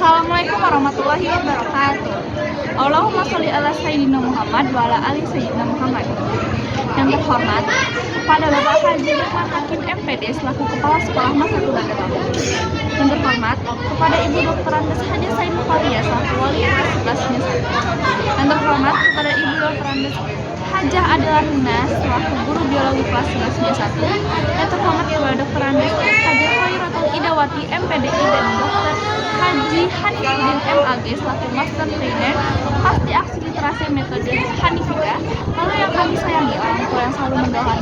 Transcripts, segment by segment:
Assalamualaikum warahmatullahi wabarakatuh. Allahumma sholli ala sayyidina Muhammad wa ala ali sayyidina Muhammad. Yang terhormat kepada Bapak Haji Lukman Hakim MPD selaku Kepala Sekolah Masa Banda Tahun. Yang terhormat kepada Ibu Dr. Andes Haja Said Mufaria selaku Wali kelas 1. Yang terhormat kepada Ibu Dr. Andes Hajah Adelarina selaku Guru Biologi kelas 1. Yang terhormat kepada Dr. Andes Hajah Khairatul Idawati MPDI dan Dr. Haji Hanifudin MAG selaku Master Trainer Pasti Aksi Literasi Metode Hanifika. Lalu yang kami sayangi orang tua yang selalu mendoakan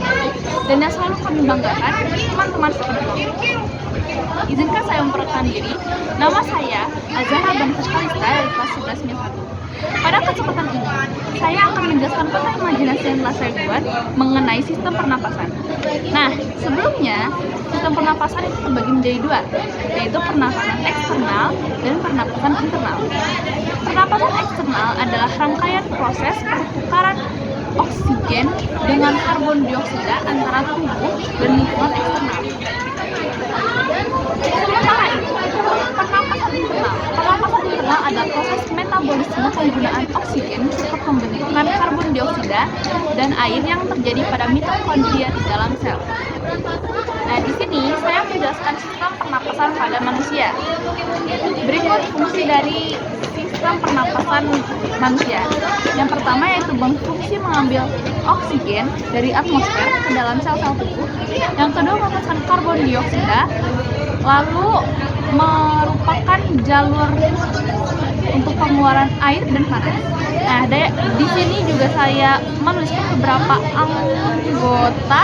dan yang selalu kami banggakan teman-teman sekelompok. Izinkan saya memperkenalkan diri. Nama saya Azhara Bantu Kalista dari kelas 11 Pada kesempatan ini, saya akan menjelaskan peta imajinasi yang telah saya buat mengenai sistem pernapasan. Nah, sebelumnya, sistem pernapasan itu terbagi menjadi dua, yaitu pernapasan eksternal dan pernapasan internal. Pernapasan eksternal adalah rangkaian proses pertukaran oksigen dengan karbon dioksida antara tubuh dan lingkungan eksternal. Sementara itu, pernapasan internal adalah proses metabolisme penggunaan oksigen serta pembentukan karbon dioksida dan air yang terjadi pada mitokondria di dalam sel. Nah, di sini saya menjelaskan sistem pernapasan pada manusia. Berikut fungsi dari sistem pernapasan manusia. Yang pertama yaitu berfungsi mengambil oksigen dari atmosfer ke dalam sel-sel tubuh. Yang kedua melepaskan karbon dioksida, lalu merupakan jalur untuk pengeluaran air dan panas. Nah, di sini juga saya menuliskan beberapa anggota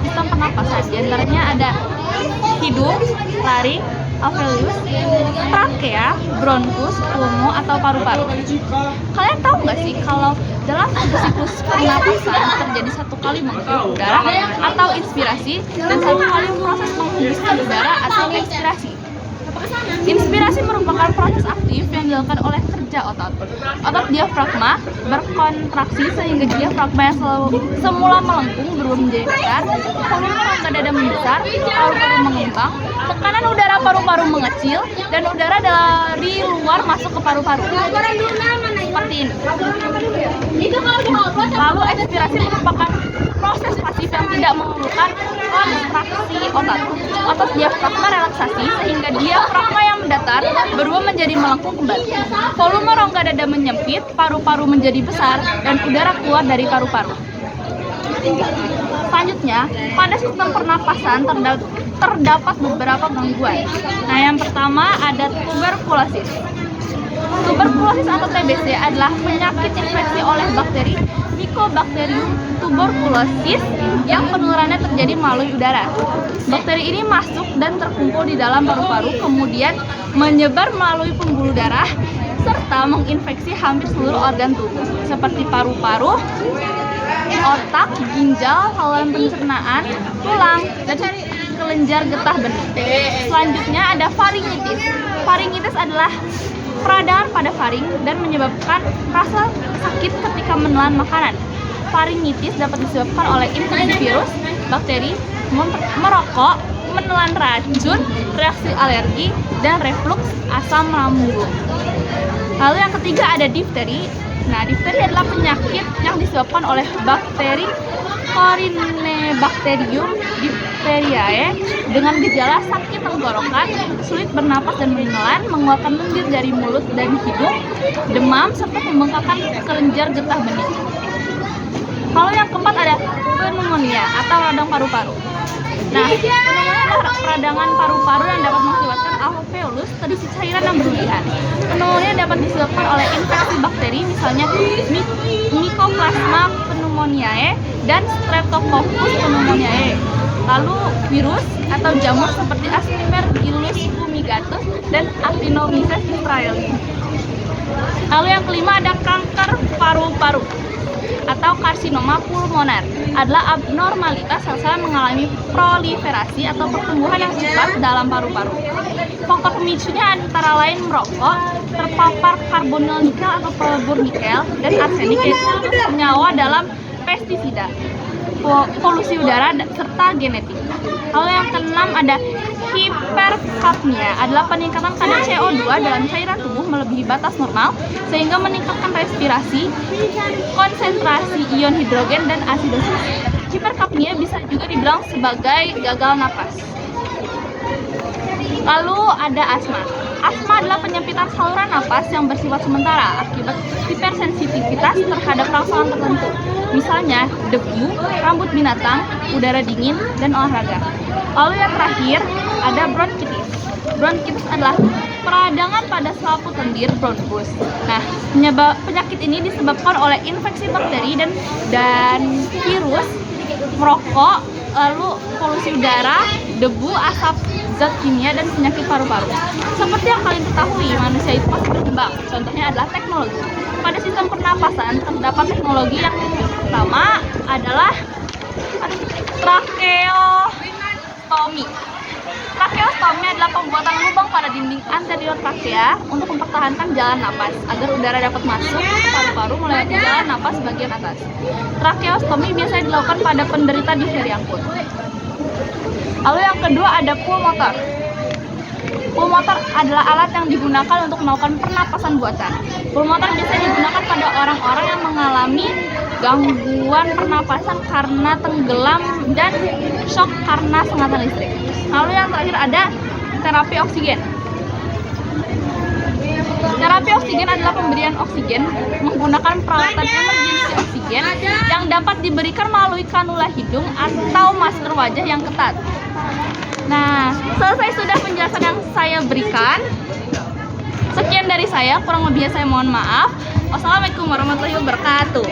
sistem pernapasan. Di antaranya ada hidung, laring, alveolus, trakea, bronkus, pulmo atau paru-paru. Kalian tahu nggak sih kalau dalam satu siklus pernapasan terjadi satu kali menghirup udara atau inspirasi dan satu kali proses menghembuskan udara atau ekspirasi. Inspirasi merupakan proses aktif yang dilakukan oleh kerja otot. Otot diafragma berkontraksi sehingga diafragma yang semula melengkung berubah menjadi besar, volume rongga dada membesar, paru-paru mengembang, tekanan udara paru-paru mengecil, dan udara dari luar masuk ke paru-paru. Seperti ini. Lalu ekspirasi merupakan proses pasif yang tidak memerlukan kontraksi otot. Otot diafragma relaksasi sehingga diafragma yang mendatar berubah menjadi melengkung kembali. Volume rongga dada menyempit, paru-paru menjadi besar, dan udara keluar dari paru-paru. Selanjutnya, pada sistem pernapasan terdapat beberapa gangguan. Nah, yang pertama ada tuberkulosis. Tuberkulosis atau TBC adalah penyakit infeksi oleh bakteri Mycobacterium tuberculosis yang penularannya terjadi melalui udara. Bakteri ini masuk dan terkumpul di dalam paru-paru, kemudian menyebar melalui pembuluh darah serta menginfeksi hampir seluruh organ tubuh seperti paru-paru, otak, ginjal, saluran pencernaan, tulang, dan kelenjar getah bening. Selanjutnya ada faringitis. Faringitis adalah peradangan pada faring dan menyebabkan rasa sakit ketika menelan makanan. Faringitis dapat disebabkan oleh infeksi virus, bakteri, merokok, menelan racun, reaksi alergi, dan refluks asam lambung. Lalu yang ketiga ada difteri. Nah, difteri adalah penyakit yang disebabkan oleh bakteri Corynebacterium diphtheriae dengan gejala sakit tenggorokan, sulit bernapas dan menelan, mengeluarkan lendir dari mulut dan hidung, demam, serta membengkakkan kelenjar getah bening. Lalu yang keempat ada pneumonia atau radang paru-paru. Nah, pneumonia adalah peradangan paru-paru yang dapat mengakibatkan alveolus terisi cairan yang berlebihan. Pneumonia dapat disebabkan oleh infeksi bakteri, misalnya Mycoplasma pneumoniae dan Streptococcus pneumoniae. Lalu virus atau jamur seperti Aspergillus fumigatus dan Actinomyces israeli. Lalu yang kelima ada kanker paru-paru atau karsinoma pulmoner, adalah abnormalitas sel-sel mengalami proliferasi atau pertumbuhan yang cepat dalam paru-paru. Faktor pemicunya antara lain merokok, terpapar karbonil nikel atau pelebur nikel, dan arsenik yaitu senyawa dalam pestisida, polusi udara, serta genetik. Lalu yang keenam ada hiperkalsiuria Hiperakmia adalah peningkatan kadar CO2 dalam cairan tubuh melebihi batas normal sehingga meningkatkan respirasi, konsentrasi ion hidrogen, dan asidosis. Hiperkapnia bisa juga dibilang sebagai gagal napas. Lalu ada asma. Asma adalah penyempitan saluran napas yang bersifat sementara akibat hipersensitivitas terhadap rangsangan tertentu. Misalnya debu, rambut binatang, udara dingin, dan olahraga. Lalu yang terakhir ada bronkitis. Bronkitis adalah peradangan pada selaput lendir bronkus. Nah, penyakit ini disebabkan oleh infeksi bakteri dan virus, merokok, lalu polusi udara, debu, asap zat kimia, dan penyakit paru-paru. Seperti yang kalian ketahui, manusia itu pasti berkembang. Contohnya adalah teknologi. Pada sistem pernapasan terdapat teknologi yang pertama adalah tracheostomy. Tracheostomy adalah pembuatan lubang pada dinding anterior trakea untuk mempertahankan jalan napas agar udara dapat masuk ke paru-paru melewati jalan napas bagian atas. Tracheostomy biasanya dilakukan pada penderita difteri akut. Lalu yang kedua ada pulmotor. Pulmotor adalah alat yang digunakan untuk melakukan pernapasan buatan. Pulmotor biasanya digunakan pada orang-orang yang mengalami gangguan pernapasan karena tenggelam dan shock karena sengatan listrik. Lalu yang terakhir ada terapi oksigen. Terapi oksigen adalah pemberian oksigen menggunakan peralatan emergency oksigen yang dapat diberikan melalui kanula hidung atau masker wajah yang ketat. Nah, selesai sudah penjelasan yang saya berikan. Sekian dari saya, kurang lebihnya saya mohon maaf. Wassalamualaikum warahmatullahi wabarakatuh.